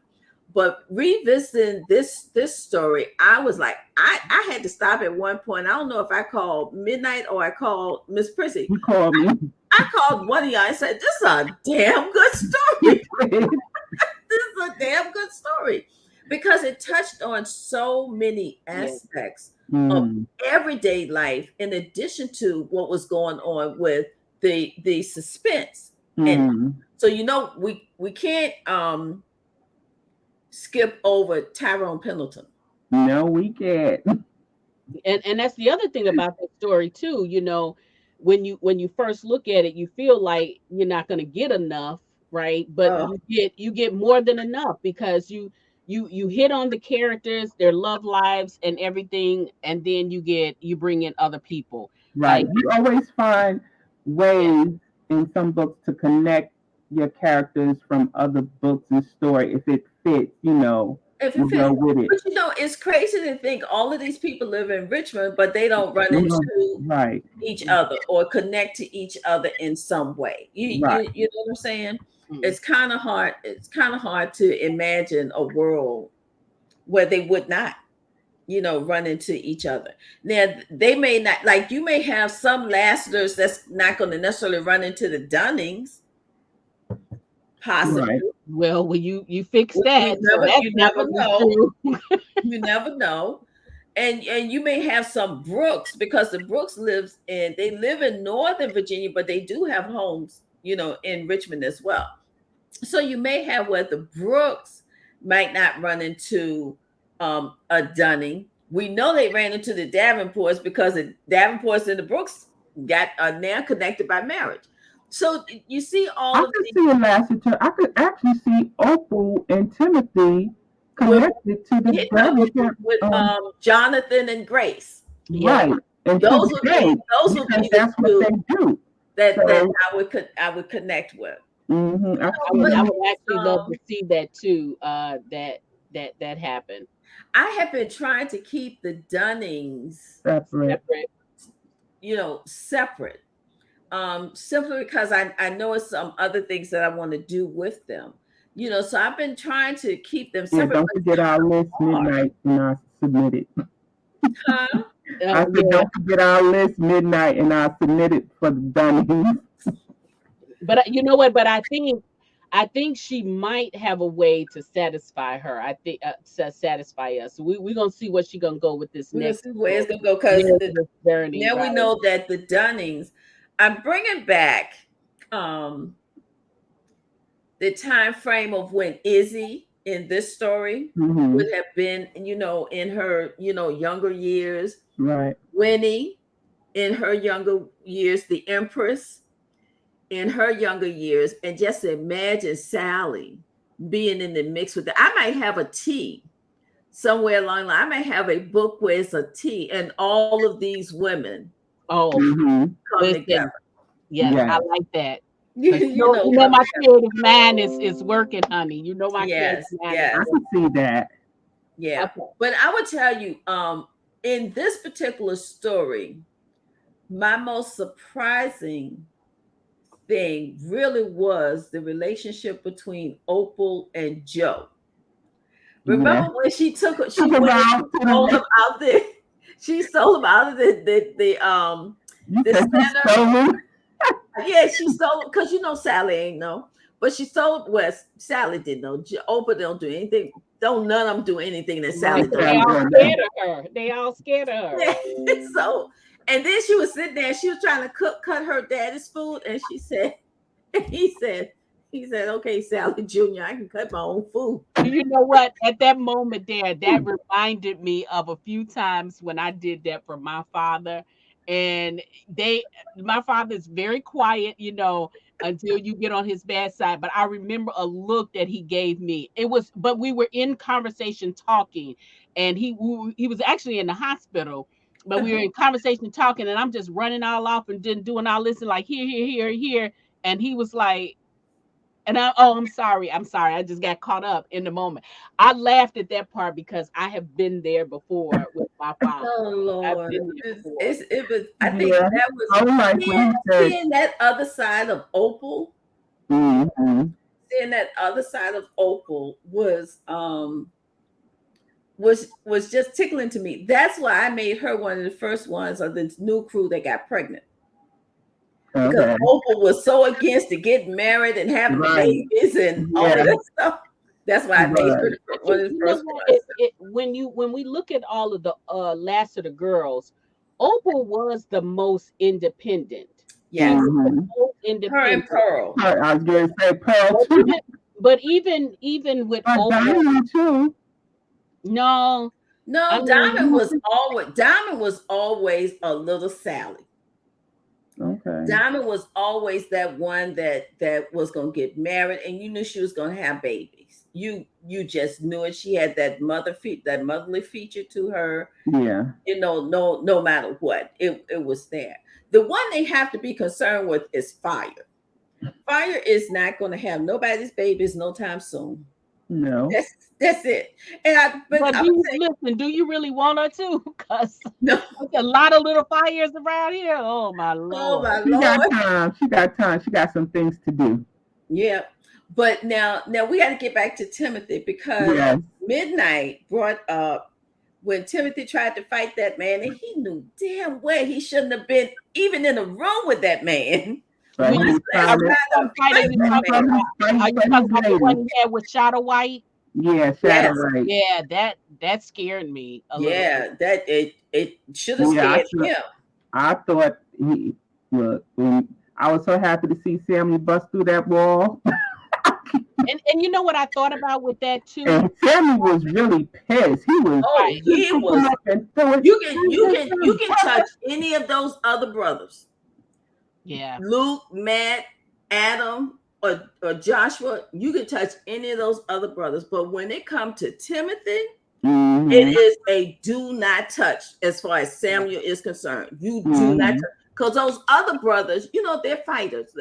But revisiting this story, I was like, I had to stop at one point. I don't know if I called Midnight or I called MsPrissy. You called me. I called one of y'all and said, "This is a damn good story. This is a damn good story." Because it touched on so many Yeah. aspects of Mhm. everyday life, in addition to what was going on with the suspense. And Mhm. so we can't skip over Tyrone Pendleton. No, we can't. And that's the other thing about that story too, when you first look at it, you feel like you're not going to get enough, right? But Oh, you get more than enough because you hit on the characters, their love lives and everything, and then you bring in other people. Right. Like, You always find yeah, ways in some books to connect your characters from other books and story if it fits, if it you fits. go with it. But it's crazy to think all of these people live in Richmond, but they don't run Mhm. into Right. each other or connect to each other in some way. Right. You know what I'm saying? mm, It's kind of hard. It's kind of hard to imagine a world where they would not, run into each other. Now they may not, like, you may have some Lassiters that's not going to necessarily run into the Dunnings, possibly. Right. well, you fix that, so that's You not never going to be know. true. You never know. And you may have some Brooks, because the Brooks they live in Northern Virginia, but they do have homes, in Richmond as well. So you may have where the Brooks might not run into a Dunning. We know they ran into the Davenports because the Davenports and the Brooks are now connected by marriage. So you see I all of could these see a Lassiter. I could actually see Opal and Timothy with connected to the Davenport. Jonathan and Grace. Yeah. Right. And to Those the would be day, those would because be the that's what two they do. that So, I would connect with. I could I see would I them would actually love to Um, see that too, that happened. I have been trying to keep the Dunnings, separate. Separate. separate. Simply because I know it's some other things that I want to do with them. So I've been trying to keep them Yeah, separate, don't but it's forget our list hard. midnight and I submitted. Huh? I said, don't forget our list, Midnight, and I submitted for the Dunnings. But you know what? But I think she might have a way to satisfy her. I think satisfy us. We're gonna see what she gonna go with this We're gonna next see where it's gonna go because journey. now we know that the Dunnings. I'm bringing back the time frame of when Izzy in this story would have been, in her, younger years. Right. Winnie in her younger years, the Empress in her younger years, and just imagine Sally being in the mix with that. I might have a tea somewhere along the line. I might have a book where it's a tea and all of these women come together. Yes, I like that. You know my creative mind is working, honey. You know my creative mind. Yes. I can see that. Yeah. Okay. But I would tell you, in this particular story, my most surprising thing really was the relationship between Opal and Joe. Remember when she sold him out there? She sold him out of the center. Yeah, she stole because Sally ain't know, but she stole. Well, Sally didn't know. Oprah don't do anything. Don't none of them do anything that Sally does. They all scared of her. They all scared of her. So, and then she was sitting there. She was trying to cut her daddy's food, and he said, "Okay, Sally Jr., I can cut my own food." You know what? At that moment there, that reminded me of a few times when I did that for my father. And my father's very quiet, until you get on his bad side. But I remember a look that he gave me. But we were in conversation talking, and he was actually in the hospital, but we were in conversation talking, and I'm just running all off and doing all this and like here. And he was like, and I'm sorry. I just got caught up in the moment. I laughed at that part because I have been there before with my father. Oh Lord, it was. I think that was seeing that other side of Opal. Seeing that other side of Opal was just tickling to me. That's why I made her one of the first ones of the new crew that got pregnant. Because Opal was so against to get married and having babies and all of that stuff. That's why I made her one of the first ones. When we look at all of the last of the girls, Opal was the most independent. Yes. Most independent. Her and Pearl. I was going to say Pearl too. But even with Opal too. No, Diamond was always a little Sally. Okay. Diamond was always that one that was going to get married, and you knew she was going to have babies. You just knew it. She had that motherly feature to her. Yeah. No matter what, it was there. The one they have to be concerned with is Fire. Fire is not going to have nobody's babies no time soon. No. That's it. And do you really want her to? Because there's a lot of little fires around here. Oh my Lord. She got time. She got some things to do. Yeah. But now we got to get back to Timothy because Midnight brought up when Timothy tried to fight that man, and he knew damn well he shouldn't have been even in a room with that man. Are you talking about the one he had with Shadow White? Yeah, Shadow White. Yeah, that scared me a little bit. That it should have scared him. I thought I was so happy to see Sammy bust through that wall. And you know what I thought about with that too? And Sammy was really pissed. He was. He was. You can touch any of those other brothers. Yeah. Luke, Matt, Adam, or Joshua, you can touch any of those other brothers. But when it comes to Timothy, it is a do not touch as far as Samuel is concerned. You do not touch. Because those other brothers, they're fighters.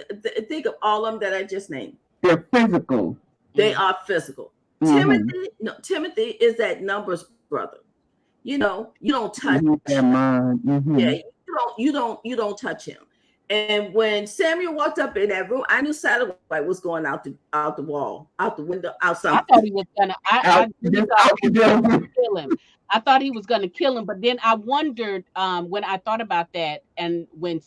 Think of all of them that I just named. They're physical. They are physical. Timothy is that numbers brother. You don't touch him. Yeah, you don't touch him. And when Samuel walked up in that room, I knew satellite was going out the wall, out the window, out I something. thought he was gonna. I really thought he was gonna kill him. I thought he was gonna kill him, but then I wondered when I thought about that, and when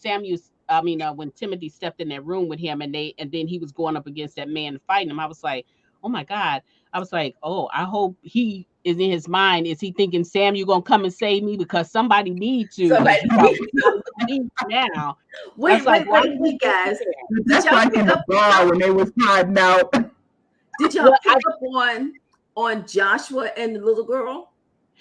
when Timothy stepped in that room with him, and then he was going up against that man fighting him. I was like, oh my god. I was like, oh, I hope he is in his mind. Is he thinking Samuel gonna come and save me because somebody need to? Somebody Need now. wait, guys. That's like in the bar when they was hiding out. Did y'all pick up on Joshua and the little girl?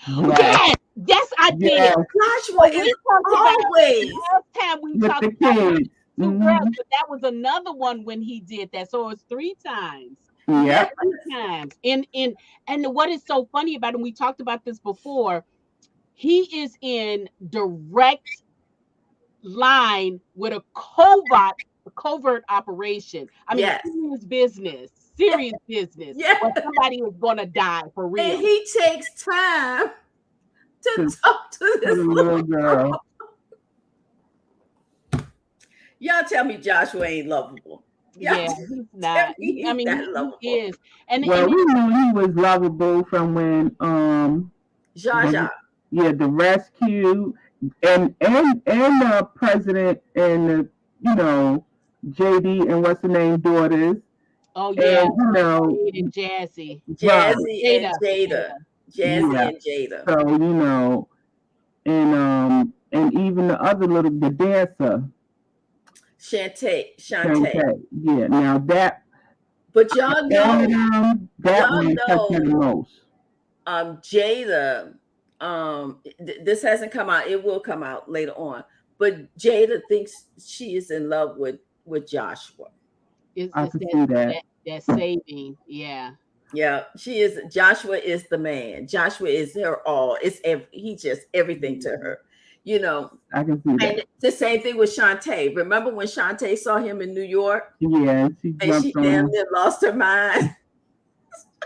Yes, I did. Yes. Joshua is always last time we with talked the kids. but that was another one when he did that. So it's 3 times. Yeah. 3 times. And what is so funny about him, we talked about this before, he is in direct line with a covert operation. I mean, serious business. Yeah. Where somebody is gonna die for real. And he takes time to talk to this little girl. Y'all tell me Joshua ain't lovable. Yeah, he's not. He is. And we knew he was lovable from when Zsa. Yeah, the rescue and the president and the JD and what's the name daughters. Oh yeah, and, Jazzy and Jada. And Jada. So and even the other the dancer. Shantae. Yeah. Now that. But y'all know that one touched me the most. Jada. This hasn't come out. It will come out later on. But Jada thinks she is in love with Joshua. I can see that. That's saving. Yeah. Yeah, she is. Joshua is the man. Joshua is her all. He's just everything to her. I can see that. And the same thing with Shantae. Remember when Shantae saw him in New York? Yeah, she damn near lost her mind.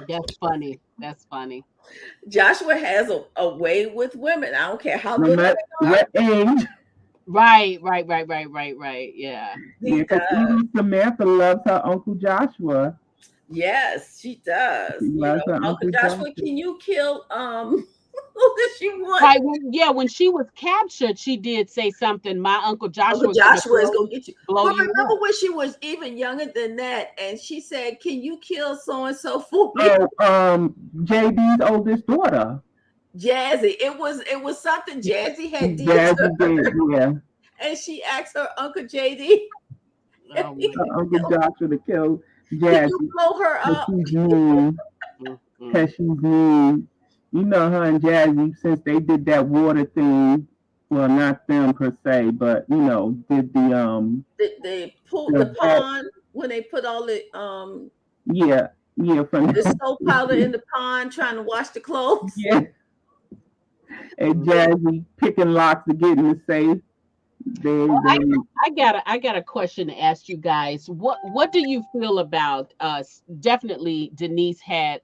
That's funny. Joshua has a way with women. I don't care how little they are. What age? Right. Yeah. Because even Samantha loves her Uncle Joshua. Yes, she does. Uncle Joshua, can you kill who did she want? Right. When she was captured, she did say something. My Uncle Joshua is gonna get you. But remember when she was even younger than that, and she said, "Can you kill so and so for me?" JD's oldest daughter, Jazzy. It was something Jazzy had did. Yeah. And she asked her Uncle JD, Uncle Joshua to kill Jazzy. Can you blow her up? Because she's mean. Her and Jazzy, since they did that water thing, well, not them per se, but did the they pulled the pond when they put all the from the soap powder in the pond trying to wash the clothes. Yeah. And Jazzy picking locks to get in the safe. I got a question to ask you guys. What do you feel about definitely Denise had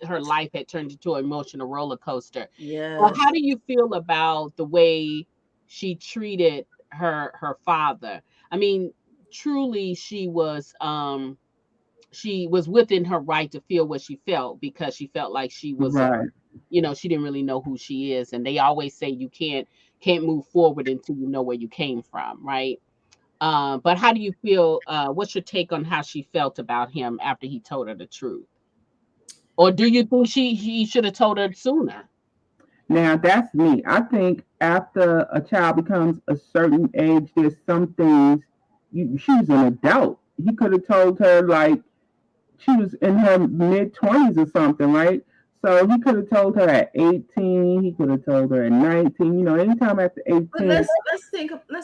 her life had turned into an emotional roller coaster. Yeah. Well, how do you feel about the way she treated her father? I mean, truly she was within her right to feel what she felt because she felt like she was right. She didn't really know who she is, and they always say you can't move forward until you know where you came from, right? But how do you feel? What's your take on how she felt about him after he told her the truth? Or do you think he should have told her sooner? Now that's me. I think after a child becomes a certain age, there's some things. She's an adult. He could have told her she was in her mid-20s or something, right? So he could have told her at 18. He could have told her at 19. Anytime after 18. But let's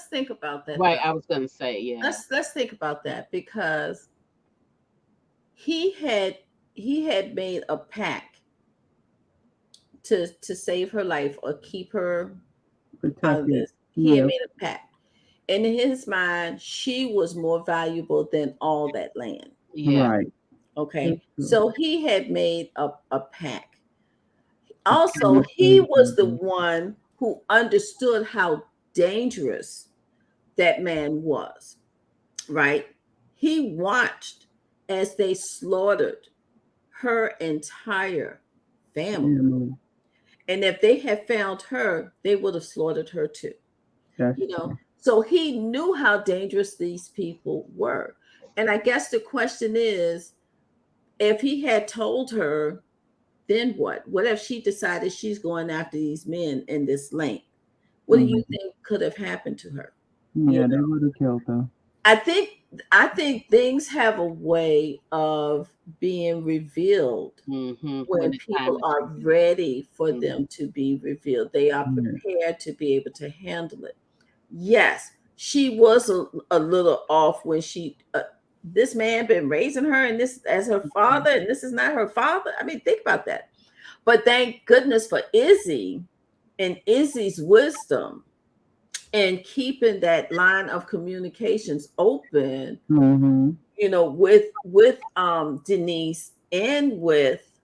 think about that. Right, I was gonna say, yeah. Let's think about that because he had made a pact to save her life or keep her out of this. He had made a pact, and in his mind, she was more valuable than all that land. Yeah. Right. Okay, so he had made a pact. Also, he was the one who understood how dangerous that man was, right? He watched as they slaughtered her entire family. Mm, And if they had found her, they would have slaughtered her too. that's You know, true. so he knew how dangerous these people were. And I guess the question is, if he had told her, then what? What if she decided she's going after these men in this lane? What do you Mm, think could have happened to her? You yeah, they know, would have killed them. I think I think things have a way of being revealed When when the time people is are right. ready for Mhm. them to be revealed. They are Yeah. prepared to be able to handle it. Yes, she was a little off when she this man been raising her and this as her father and this is not her father. I mean, think about that. But thank goodness for Izzy and Izzy's wisdom and keeping that line of communications open, Mm-hmm. with Denise and with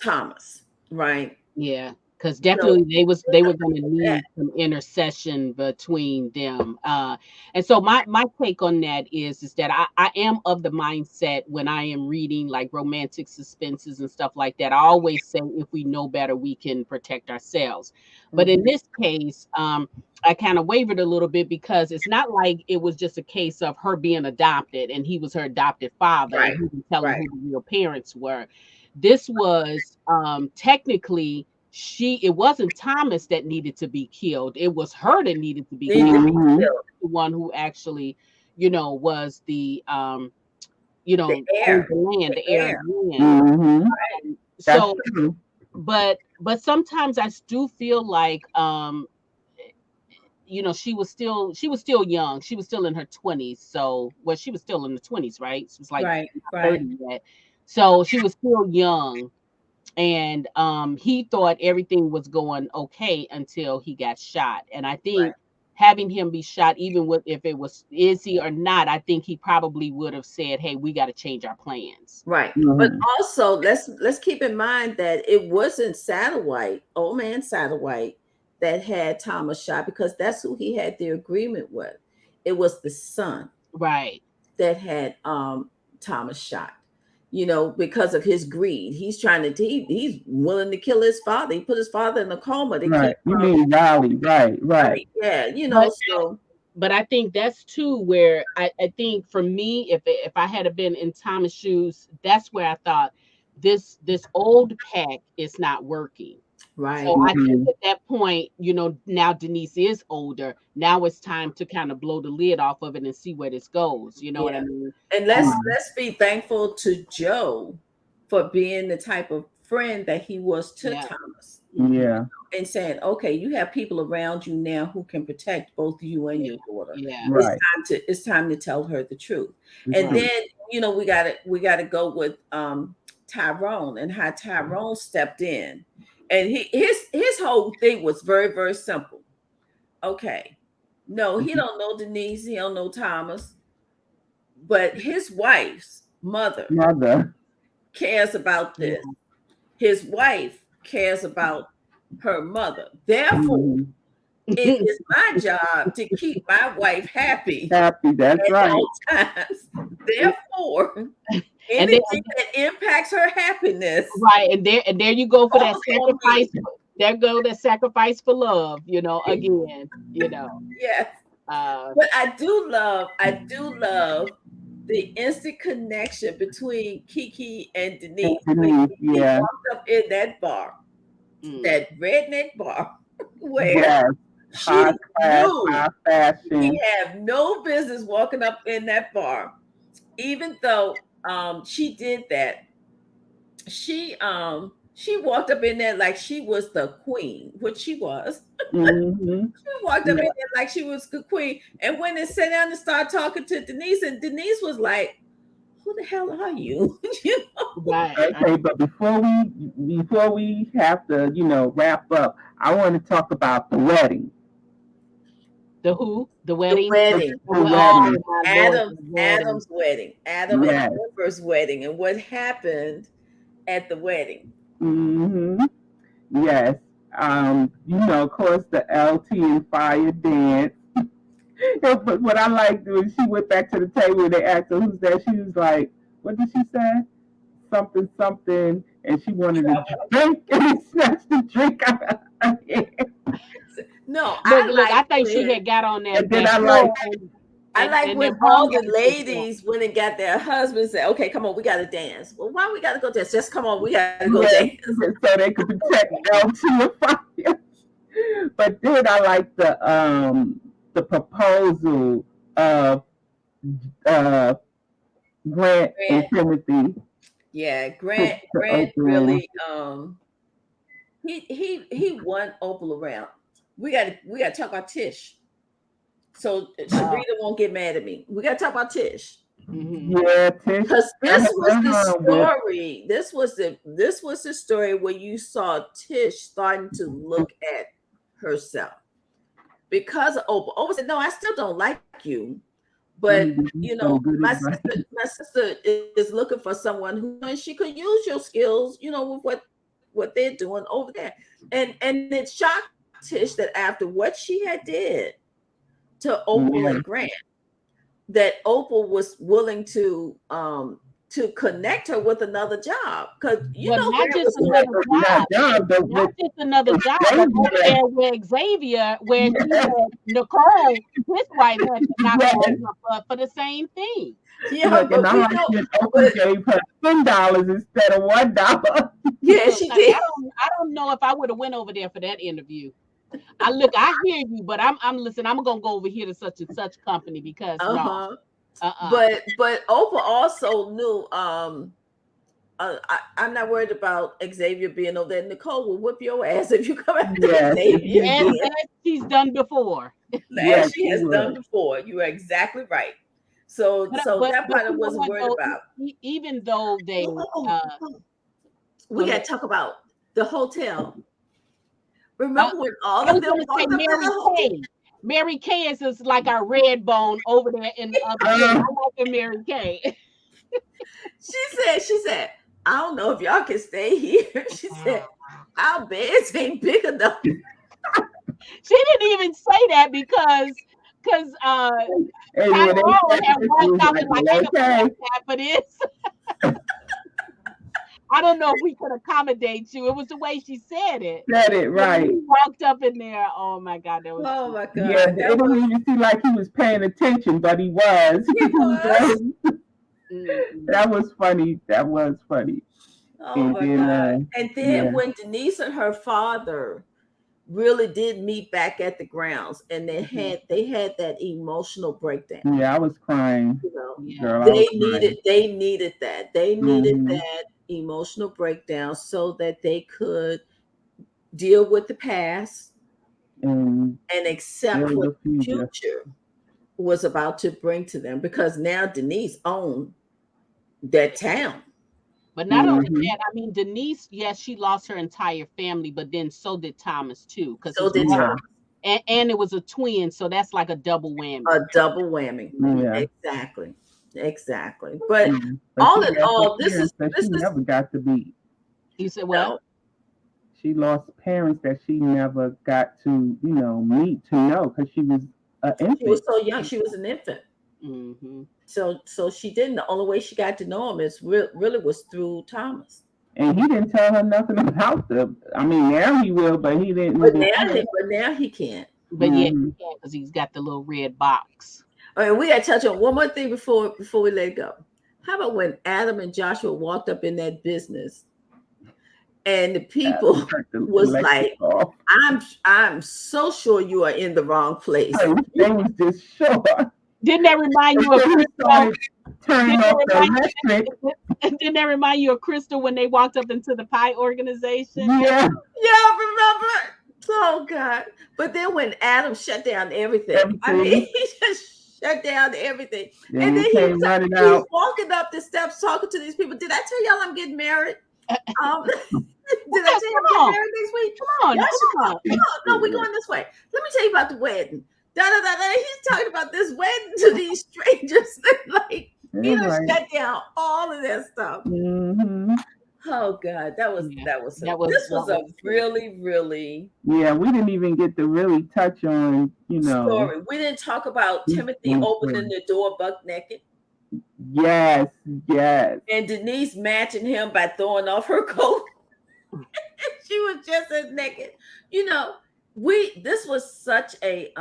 Thomas, right? Yeah, because So definitely they were going to need some intercession between them. And so my take on that is that I am of the mindset when I am reading like romantic suspenses and stuff like that. I always say if we know better, we can protect ourselves. But in mhm, this case, I kind of wavered a little bit because it's not like it was just a case of her being adopted and he was her adopted father and right, he didn't tell her right. who the real parents were. This was technically it wasn't Thomas that needed to be killed. It was her that needed to be Need killed. to be Mm-hmm. killed. The one who actually, was the The owned heir, the land, the the heir of heir. the land. Mm-hmm. That's So true. but sometimes I do feel like she was still young. She was still in her 20s. So well, she was still in the 20s, right? She was like Right, not right, 30 yet. So she was still young and he thought everything was going okay until he got shot. And I right, think having him be shot, even with if it was Izzy or not, I think he probably would have said, "Hey, we got to change our plans." right. But Mm-hmm. also, let's keep in mind that it wasn't Satterwhite, old man Satterwhite, that had Thomas shot because that's who he had the agreement with. It was the son Right. that had Thomas shot. Because of his greed, he's trying to he's willing to kill his father. He put his father in a coma to Right. keep You from mean Raleigh? Right. Right. right. Yeah, But so I think that's too where I think for me, if I had have been in Thomas' shoes, that's where I thought this old pack is not working. So right, I think Mm-hmm. at that point, now Denise is older. Now it's time to kind of blow the lid off of it and see where this goes. You know what I yeah. mean? And let's Um, Yeah. let's be thankful to Joe for being the type of friend that he was to yeah. Thomas Hmm. Yeah. and saying, okay, you have people around you now who can protect both you and Yeah. your daughter. Yeah. Right. It's time to tell her the truth. The And Right. truth. then, we gotta go with Tyrone and how Tyrone stepped in. And his whole thing was very, very simple. Okay. No, he don't know Denise, he don't know Thomas, but his wife's mother Mother. cares about Yeah. this. His wife cares about her mother. Therefore, Mm-hmm. it is my job to keep my wife happy Happy. That's at right. all times. Therefore, and then anything that impacts her happiness right, and there you go for that falls on sacrifice. me. There go that sacrifice for love. Again. Yes. Uh, But I do love the instant connection between Kiki and And Denise when Denise. Kiki Yeah. walked up in that bar, mm, that redneck bar, where Yes. High she class, knew high he fashion. had no business walking up in that bar, even though she did that. She walked up in there like she was the queen, which she was. Mm-hmm. She walked up in Yeah. there like she was the queen, and went and sat down and started talking to Denise, and Denise was like, "Who the hell are you?" You know? right. Okay, but before we have to, wrap up, I want to talk about the wedding. The who? The The wedding? wedding, The Oh wedding. my Lord, Adam's the wedding. Adam's wedding, Adam and Yes. Amber's wedding, and what happened at the wedding. Mm-hmm. Yes. Of course, the LT and Fire dance. But what I liked was she went back to the table and they asked her who's that. She was like, what did she say? Something, something, and she wanted a drink, and he snatched the drink out of her hand. No, Look, I think she had got on And then that I like, floor I like and when then all hung the on to it. ladies went and got their husbands said, okay, come on, we gotta dance. Well, why we gotta go dance? Just come on, we gotta go yes, dance. so they could protect L2 fire. But then I like the proposal of uh Grant and Grant, Timothy yeah, to, Grant, to Grant Oprah. really he won Opal around. We gotta talk about Tish. So Sharita won't get mad at me. We gotta talk about Tish. Mhm. Yeah, Tish Because got this was her the hung with. story. This was the story where you saw Tish starting to look at herself because of Oprah. Oprah said, "No, I still don't like you, but Give you you some know, good my advice. sister, my sister is looking for someone who and she could use your skills, with what they're doing over there." And it shocked Tish that after what she had did to Opal Yeah. and Grant, that Opal was willing to connect her with another job because Well, not Grant just was going. another Not job, job, but not with just another job, but over Xavier. there where Xavier, where she had Nicole, his wife had to knock Yes. on her for the same thing. Yeah, Look, and but I we like know, when but Oprah gave her $10 instead of $1. yeah, Look, she I did. don't know if I would have went over there for that interview. I hear you, but I'm listen. I'm gonna go over here to such and such company because no, Uh-huh. uh. But Oprah also knew. I'm not worried about Xavier being over there. Nicole will whip your ass if you come after Yes, if Xavier you As do. again, she's done before. Yes, as she she has done would. before. You are exactly right. So that But part I you know wasn't what worried though, about. even though they Oh, oh, uh oh. go We got ahead. to talk about the hotel. Uh, Remember when all I of was them gonna say walked up in Mary the hotel? Kay. Mary Kay is like our red bone over there in the other room. Uh, I like the Mary Kay. She said, I don't know if y'all can stay here. She said, our beds ain't big enough. She didn't even say that because and when they Tyrone said had this, she walked was up like, and like, well, ain't nobody okay. got time for this. I don't know if we could accommodate you. It was the way she said it. Said it But when right. he walked up in there, oh my God, that was Oh too my funny. Yeah, God. it That didn't was, even seem like he was paying attention, but he was. it was. That was funny. That was funny. Oh And my then, God. And yeah, then when Denise and her father really did meet back at the grounds and they had that emotional breakdown. yeah, I was crying, You know, Yeah. girl. I was they needed crying. they needed that. They needed Hmm. that emotional breakdown so that they could deal with the past And and accept build what the the future. future was about to bring to them because now Denise owned that town. But not only Hmm. that, I mean, Denise, yes, she lost her entire family, but then so did Thomas too, because So his did brother, Yeah, Thomas. and it was a twin, so that's like a double whammy. A double whammy. yeah, Exactly. Exactly. But yeah. But all she in lost her all, this is parents that this she is never got to be. You said what? no. She lost parents that she never got to, meet to know because she was an She was infant. so young. She was an infant. Hmm. So she didn't. The only way she got to know him is really was through Thomas. And he didn't tell her nothing about them. I mean, now he will, but he didn't But now, before. he can't. But yeah, Hmm. he can because he's got the little red box. All right, we got to touch on one more thing before we let it go. How about when Adam and Joshua walked up in that business and the people Cut the was electric like, off. I'm so sure you are in the wrong place. They was just sure. Didn't that remind And you of then he Crystal? started turning Didn't that off the remind electric. didn't that remind you of Crystal when they walked up into the pie organization? Yeah, Yeah, remember? Oh God. But then when Adam shut down everything, I mean, everything. he just shut down everything. Then And he then came running he's out. walking up the steps talking to these people. Did I tell y'all I'm getting married? Did I What? tell you I'm Come getting on, married next week? come on, Y'all come should on. come on. No, we're going this way. Let me tell you about the wedding. Da da da da. He's talking about this wedding to these strangers. Like It he was done like, shut down all of that stuff. mm-hmm. Oh God, Yeah, that was that was this that was a was good. really, really Yeah, we didn't even get to really touch on, story. We didn't talk about this Timothy one opening story. the door buck naked Yes, yes. and Denise matching him by throwing off her coat. She was just as naked. You know, we this was such a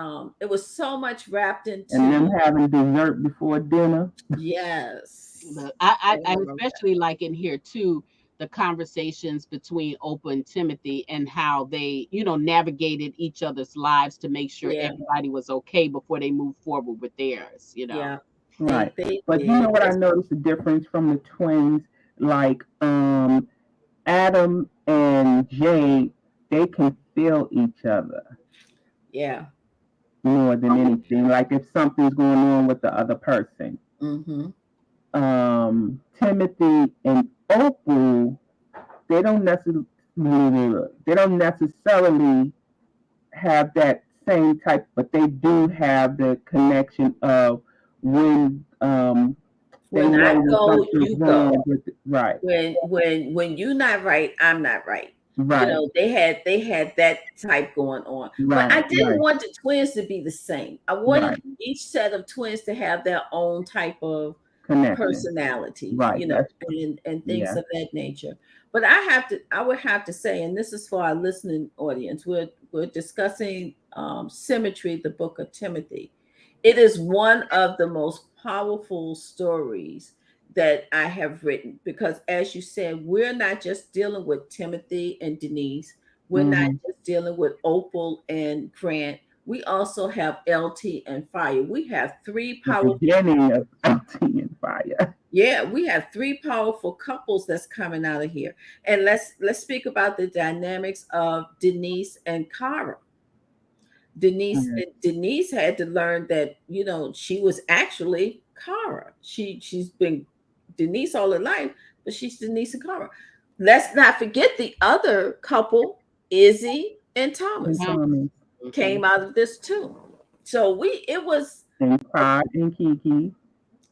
it was so much wrapped And them into having dessert before dinner. yes. But Oh, I I wrote that. especially like in here too the conversations between Oprah and Timothy and how they, navigated each other's lives to make sure Yeah, everybody was okay before they moved forward with theirs. yeah. Right. They But you did. know what I noticed the difference from the twins, like Adam and Jay, they can feel each other Yeah. more than anything. Like if something's going on with the other person. Mm-hmm. Timothy and Opal, they don't necessarily have that same type, but they do have the connection of when they When know I when go, something's you go. wrong with it. Right, When you're not right, I'm not right. right, They had that type going on. But I right, didn't right, want the twins to be the same. I wanted right. each set of twins to have their own type of Connection. personality, Right. That's and things yeah. of that nature. But I would have to say, and this is for our listening audience, we're discussing Symmetry, the book of Timothy. It is one of the most powerful stories that I have written because, as you said, we're not just dealing with Timothy and Denise. We're not Mm-hmm. just dealing with Opal and Grant. We also have LT and Fire. We have three The powerful beginning of Empty and Fire. yeah, we have three powerful couples that's coming out of here. And let's speak about the dynamics of Denise and Cara. Yeah. Denise had to learn that, she was actually Cara. She's been Denise all her life, but she's Denise and Cara. Let's not forget the other couple, Izzy and And Thomas, Yeah. Thomas Mhm. came out of this too. So it was and Todd and Kiki.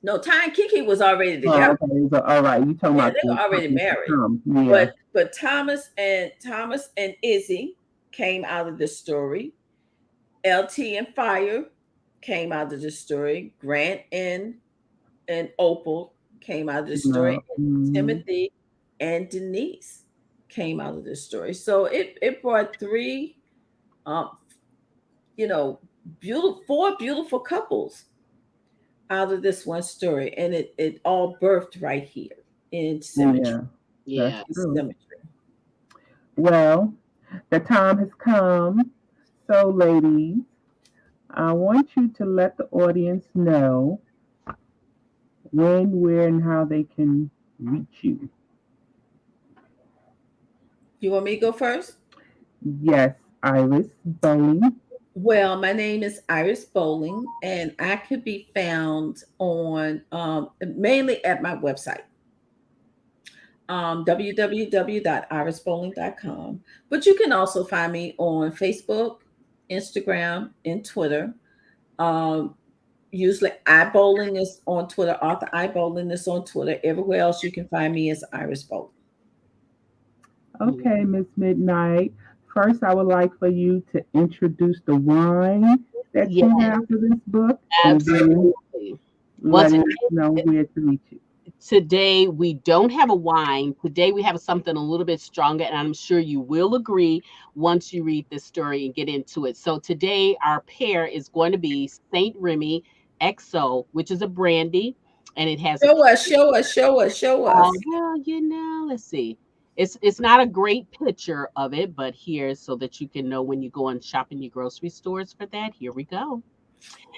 no Ty and Kiki was already Oh, together. okay. So, all right. You talking Yeah, about they the were already couples to married. come? Yeah. But Thomas and Izzy came out of this story. LT and Fire came out of this story. Grant and Opal came out of this story. No. And Mm-hmm. Timothy and Denise came out of this story. So it brought three um you know beautiful four beautiful couples out of this one story. And it all birthed right here in Symmetry. Yeah, that's Yeah. In true. Symmetry. Well, the time has come. So, ladies, I want you to let the audience know when, where, and how they can reach you. You want me to go first? Yes, Iris Bolling. Well, my name is Iris Bolling, and I could be found on mainly at my website, www.irisbolling.com. But you can also find me on Facebook, Instagram, and Twitter. Um, Usually, iBowling is on Twitter. Author iBowling is on Twitter. Everywhere else you can find me is Iris Bowling. Okay, Miss Midnight. First, I would like for you to introduce the wine that Yeah, you have for this book, and then absolutely. Well, letting us know where to reach you. today we don't have a wine. Today we have something a little bit stronger, and I'm sure you will agree once you read this story and get into it. So today our pair is going to be Saint Remy XO, which is a brandy, and it has a Show us, show us, show us, show us. well, let's see. It's not a great picture of it, but here's so that you can know when you go and shop in your grocery stores for that. Here we go.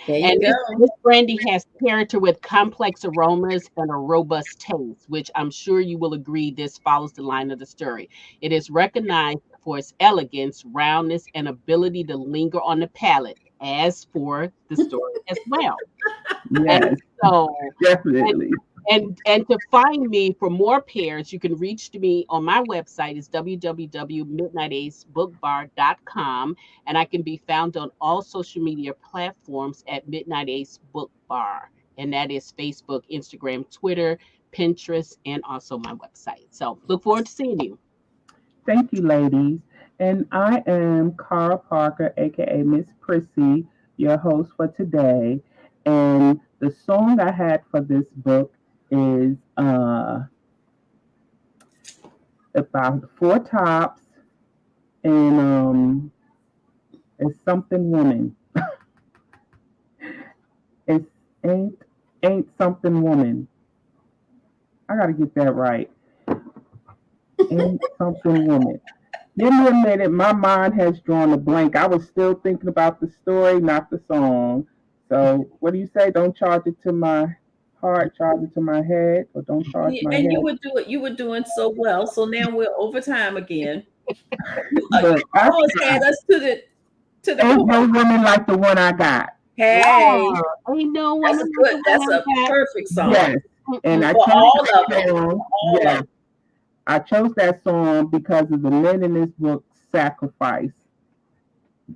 There you And go. this brandy has character with complex aromas and a robust taste, which I'm sure you will agree this follows the line of the story. It is recognized for its elegance, roundness, and ability to linger on the palate, as for the story as well. And Yes, so definitely. and to find me for more pairs, you can reach to me on my website is www.midnightacebookbar.com, and I can be found on all social media platforms at Midnight Ace Book Bar, and that is Facebook, Instagram, Twitter, Pinterest, and also my website. So look forward to seeing you. Thank you, ladies. And I am Cara Parker, aka Miss Prissy, your host for today. And the song I had for this book is about four tops, and it's something woman. It's ain't something woman. I gotta get that right. Ain't something woman. Give me a minute. My mind has drawn a blank. I was still thinking about the story, not the song. So, what do you say? Don't charge it to my heart, charge it to my head, or don't charge Yeah, my and head. you were doing so well. So now we're over time again. You Look, I almost had us to the ain't point. no woman like the one I got. Hey, Wow. Ain't no woman like the that's one a I got. perfect song Yes, and I for chose all that of it. song. All of Yes, it. I chose that song because of the men in this book sacrifice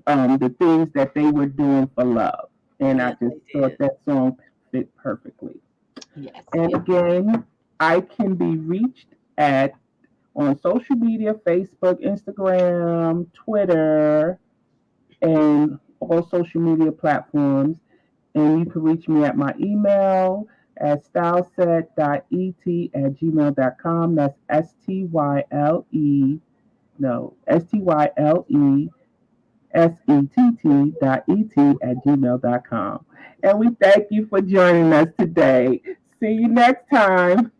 the things that they were doing for love, and I Yes, just they thought did. that song fit perfectly. Yes, And yes. again, I can be reached at on social media, Facebook, Instagram, Twitter, and all social media platforms. And you can reach me at my email at styleset.et@gmail.com. That's STYLESETT.et@gmail.com. And we thank you for joining us today. See you next time.